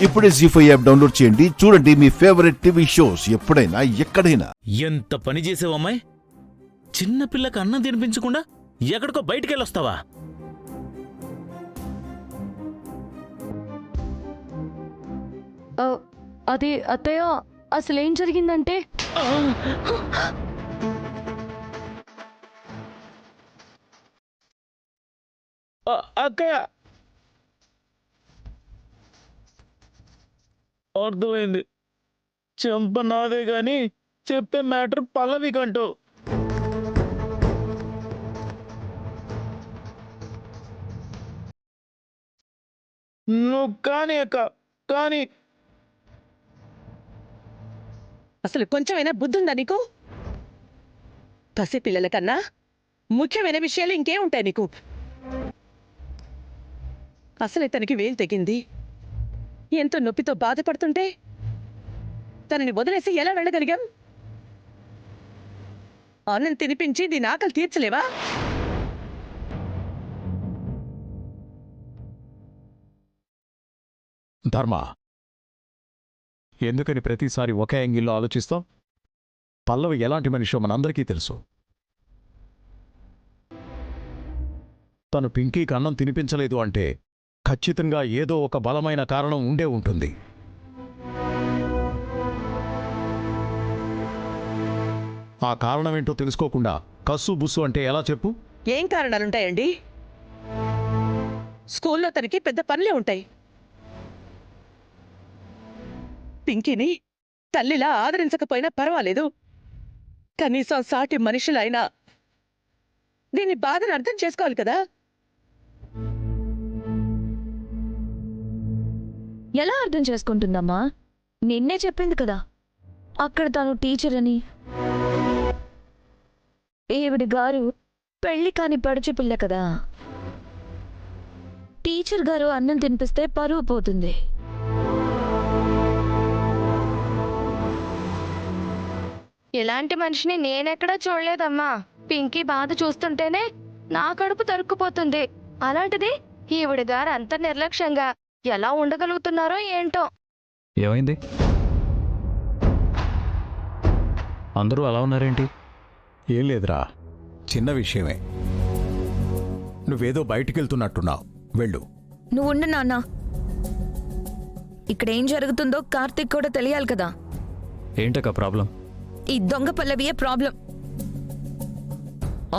ఇప్పుడే జీ5 app download చేయండి. చూడండి మీ ఫేవరెట్ టీవీ షోస్ ఎప్పుడైనా ఎక్కడైనా. ఎంత పని చేసావమ్మాయి? చిన్న పిల్లకి అన్నం తినిపించకుండా ఎక్కడికో బయటికెళ్ళొస్తావా? అది అత్తయ్య, అసలేం జరిగిందంటే అక్కయ్య, అర్థమైంది. చెంప నాదే గాని చెప్పే మ్యాటర్ పల్లవి కంటూ. నువ్వు కానీ అక్క, కానీ అసలు కొంచెమైనా బుద్ధుందా నీకు? పసిపిల్లల కన్నా ముఖ్యమైన విషయాలు ఇంకేం ఉంటాయి నీకు? అసలు తనకి వేలు తెగింది, ఎంతో నొప్పితో బాధపడుతుంటే తనని వదిలేసి ఎలా వెళ్ళగలిగాం? అన్నం తినిపించి దీని ఆకలి తీర్చలేవా? ధర్మ, ఎందుకని ప్రతిసారి ఒకే యాంగిల్లో ఆలోచిస్తాం? పల్లవి ఎలాంటి మనిషో మనందరికీ తెలుసు. తను పింకీకి అన్నం తినిపించలేదు అంటే ఖచ్చితంగా ఏదో ఒక బలమైన కారణం ఉండే ఉంటుంది. ఆ కారణమేంటో తెలుసుకోకుండా కస్సు బుస్సు అంటే ఎలా చెప్పు? ఏం కారణాలుంటాయండి? స్కూల్లో తనకి పెద్ద పనులే ఉంటాయి. పింకీని తల్లిలా ఆదరించకపోయినా పర్వాలేదు, కనీసం సాటి మనుషులైనా దీని బాధను అర్థం చేసుకోవాలి కదా. ఎలా అర్థం చేసుకుంటుందమ్మా? నిన్నే చెప్పింది కదా అక్కడ తను టీచర్ అని. ఈవిడి గారు పెళ్లి కాని పడుచు పిల్ల కదా. టీచర్ గారు అన్నం తినిపిస్తే పరువు పోతుంది. ఇలాంటి మనిషిని నేనెక్కడా చూడలేదమ్మా. పింకీ బాధ చూస్తుంటేనే నా కడుపు తరుక్కుపోతుంది. అలాంటిది ఈవిడి గారు అంత నిర్లక్ష్యంగా ఎలా ఉండగలుగుతున్నారో ఏంటో. ఏమైంది? అందరూ అలా ఉన్నారేంటి? ఏం లేదురా, చిన్న విషయమే. నువ్వేదో బయటికెళ్తున్నట్టున్నావు, వెళ్ళు. నువ్వు ఉండు నాన్న. ఇక్కడ ఏం జరుగుతుందో కార్తీక్ కూడా తెలియాలి కదా. ఏంటక్క ప్రాబ్లం? ఈ దొంగ పల్లవియే ప్రాబ్లం.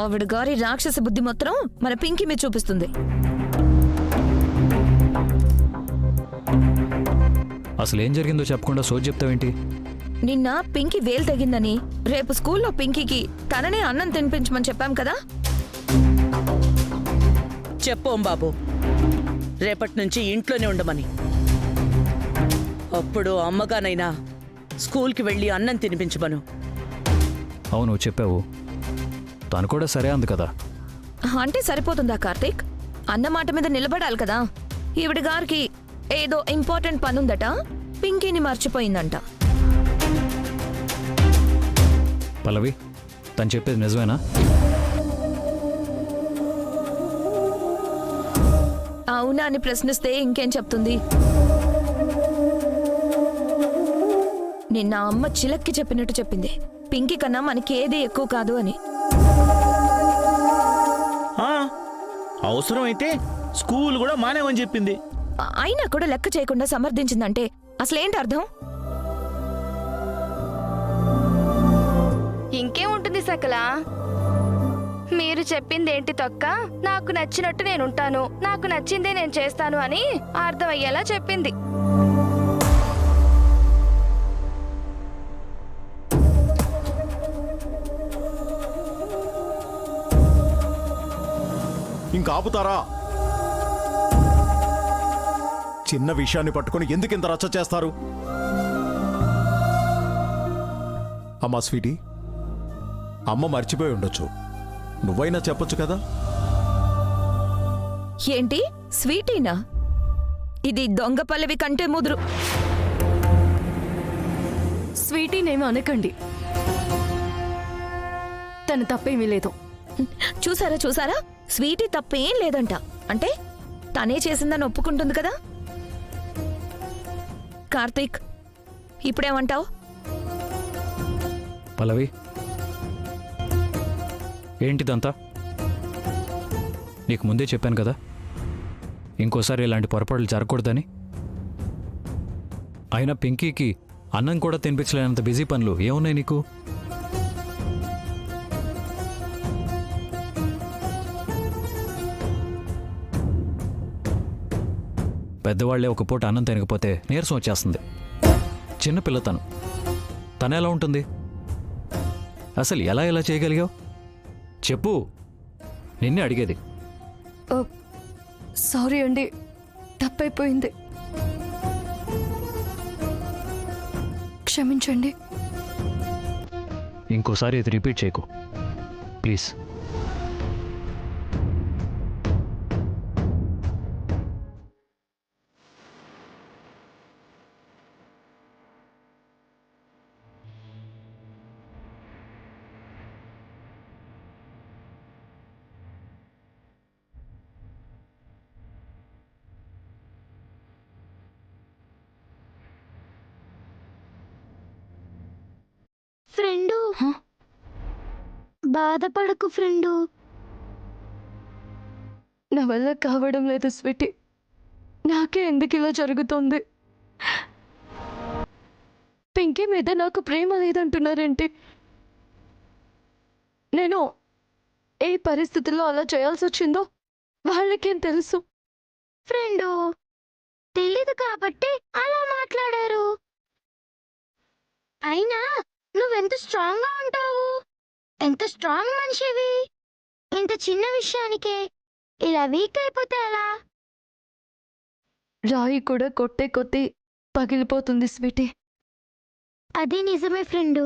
ఆవిడ గారి రాక్షస బుద్ధి మొత్తం మన పింకీ మీద చూపిస్తుంది. అసలు ఏం జరిగిందో చెప్పకుండా సోది చెప్తావేంటి? నిన్న పింకీ వేలు తగిందని రేపు స్కూల్లో పింకీకి తననే అన్నం తినిపించమని చెప్పాం కదా. చెప్పోం బాబు, రేపటి నుంచి ఇంట్లోనే ఉండమని. అప్పుడు అమ్మగానైనా స్కూల్కి వెళ్ళి అన్నం తినిపించమను. అవును చెప్పావు, తను కూడా సరే అంది కదా. అంటే సరిపోతుందా కార్తీక్? అన్నమాట మీద నిలబడాలి కదా. ఈవిడ గారికి ఏదో ఇంపార్టెంట్ పనుందట, పింకీని మర్చిపోయిందంట. పల్లవి, తను చెప్పేది నిజమేనా? అవునా అని ప్రశ్నిస్తే ఇంకేం చెప్తుంది? నిన్న అమ్మ చిలక్కి చెప్పినట్టు చెప్పింది, పింకీ కన్నా మనకి ఏది ఎక్కువ కాదు అని. అవసరమైతే స్కూల్ కూడా మానేమని చెప్పింది. అయినా కూడా లెక్క చేయకుండా సమర్థించిందంటే అసలేంటి అర్థం? ఇంకేముంటుంది సకల? మీరు చెప్పిందేంటి తొక్క? నాకు నచ్చినట్టు నేనుంటాను, నాకు నచ్చిందే నేను చేస్తాను అని అర్థమయ్యేలా చెప్పింది. ఇంకా ఆపుతారా? చిన్న విషయాన్ని పట్టుకుని ఎందుకింత రచ్చ చేస్తారు? అమ్మా స్వీటీ, అమ్మ మర్చిపోయి ఉండొచ్చు, నువ్వైనా చెప్పొచ్చు కదా. ఏంటి స్వీటీనా? ఇది దొంగ పల్లవి కంటే ముదురు. స్వీటీనేమో అనకండి, తన తప్పేమీ లేదు. చూసారా చూసారా, స్వీటీ తప్పేం లేదంట. అంటే తనే చేసిందని ఒప్పుకుంటుంది కదా. కార్తీక్ ఇప్పుడేమంటావు? పల్లవి, ఏంటిదంతా? నీకు ముందే చెప్పాను కదా ఇంకోసారి ఇలాంటి పొరపాట్లు జరగకూడదని. అయినా పింకీకి అన్నం కూడా తినిపించలేనంత బిజీ పనులు ఏమున్నాయి నీకు? పెద్దవాళ్లే ఒక పూట అన్నం తినకపోతే నీరసం వచ్చేస్తుంది. చిన్నపిల్ల తను ఎలా ఉంటుంది? అసలు ఎలా చేయగలిగావు చెప్పు, నిన్నే అడిగేది. సారీ అండి, తప్పైపోయింది, క్షమించండి. ఇంకోసారి ఇది రిపీట్ చేయకు ప్లీజ్. ఫ్రెండు, బాధపడకు ఫ్రెండు. నా వల్ల కావడం లేదు స్వీటీ, నాకే ఎందుకు ఇలా జరుగుతుంది? పింకీ మీద నాకు ప్రేమ లేదంటున్నారేంటి? నేను ఏ పరిస్థితుల్లో అలా చేయాల్సి వచ్చిందో వాళ్ళకేం తెలుసు? ఫ్రెండు, తెలీదు కాబట్టి అలా మాట్లాడారు. అయినా నువ్వెంత స్ట్రాంగ్ గా ఉంటావు, ఎంత స్ట్రాంగ్ మనిషివి. ఇంత చిన్న విషయానికే ఇలా వీక్ అయిపోతే ఎలా? రాయి కూడా కొట్టే కొద్దీ పగిలిపోతుంది స్వీటీ. అది నిజమే ఫ్రెండు.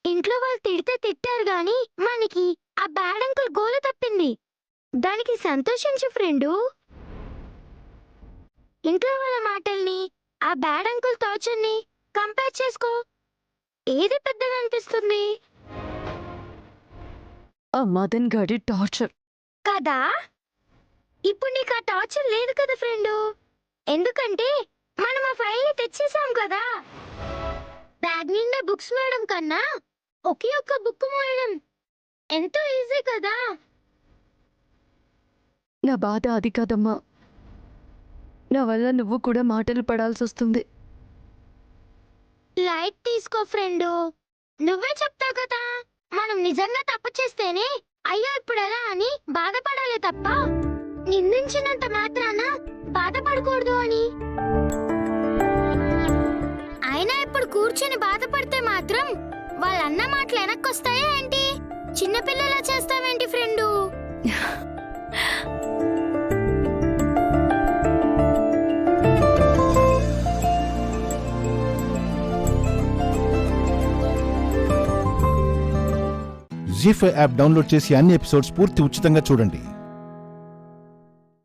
ఇంట్లో వాళ్ళు తిడితే తిట్టారు గాని మనకి ఆ బ్యాడ్ అంకుల్ గోల తప్పింది. దానికి సంతోషించు ఫ్రెండు. ఇంట్లో వాళ్ళ మాటల్ని ఆ బ్యాడ్ అంకుల్ టార్చర్ని కంపేర్ చేసుకో. ఏది పెద్దగా అనిపిస్తుంది? ఆ మదన్ గాడి టార్చర్ కదా. ఇప్పుడు నీకు ఆ టార్చర్ లేదు కదా ఫ్రెండు, ఎందుకంటే మనం ఆ ఫైల్ని తెచ్చేసాం కదా. బ్యాగ్ నిండా బుక్స్ మోయడం కన్నా ఒకే ఒక్క బుక్ మోయడం ఎంతో ఈజీ కదా. నా బాధ అది కాదమ్మా, నా వల్ల నువ్వు కూడా మాటలు పడాల్సి వస్తుంది. లైట్ తీసుకో ఫ్రెండు, నువ్వే చెప్తావు కదా మనం నిజంగా తప్పు చేస్తేనే అయ్యో ఇప్పుడు ఎలా అని బాధపడాలి తప్ప నిందించినంత మాత్రాన బాధపడకూడదు అని. అయినా ఇప్పుడు కూర్చొని బాధపడితే మాత్రం వాళ్ళన్న మాటలు వెనక్కొస్తాయా ఏంటి? చిన్నపిల్లలా చేస్తావేంటి ఫ్రెండు? జీ5 యాప్ డౌన్లోడ్ చేసి అన్ని ఎపిసోడ్స్ పూర్తి ఉచితంగా చూడండి.